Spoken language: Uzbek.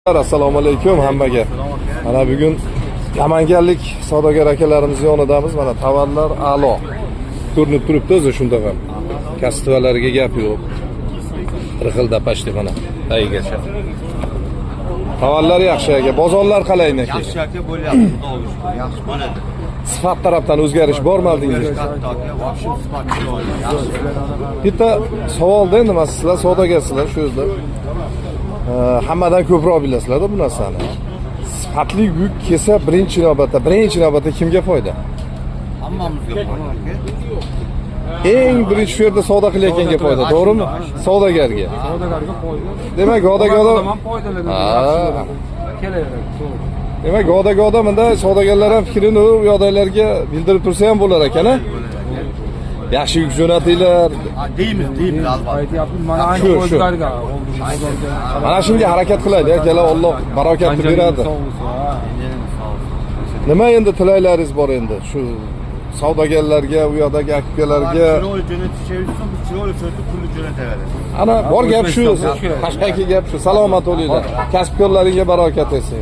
Assalomu alaykum hammaga. Mana bugun Namanganlik savdogar akalarimiz yonidamiz. Mana tovarlar a'lo. Ko'rinib turibdi o'zi shunda ham. Kastivalarga gap yo'q. Rixilda pashti mana. Taygacha. Tovarlar yaxshi aka. Bozorlar qalay aka? Yaxshi aka bo'lyapti, xudo olsin. Yaxshi bo'ladi. Sifat tarafdan o'zgarish bormi aldingiz? Katta aka, vobshin sifatli bo'ladi. Yaxshi. Bitta savolda endi men sizlar savdogarsizlar shu yerda. Hammadan ko'proq bilasizlar-da bu narsani. Sifatli yuk kelsa birinchi navbatda kimga foyda? Hammamizga foyda aka. Eng birinchi shu yerda savdo qilayotganga foyda, to'g'rimi? Savdogarga. Savdogarga foyda. Demak, godaga ham foydalanadi. Demak, godaga odamda savdogarlar ham fikrini u yoqdagilarga bildirib tursa ham bo'lar ekan-a? Yaxshi yuk jo'natinglar. Deymiz albatta. Aytyapmiz, mana Shu. ayni o'zlariga. Mana shunga harakat qilaylik, akalar, Alloh barokatni beradi. Nima endi tilaylaringiz bor endi shu savdogarlarga, u yoqdagi akalarga? Chiroyli jo'natishayotsa, biz chiroyli so'zni pulni jo'nataveramiz. Ana bor gap shu. Qashqaki gap shu. Salomat bo'linglar. Kasbkorlaringga barokat etsin.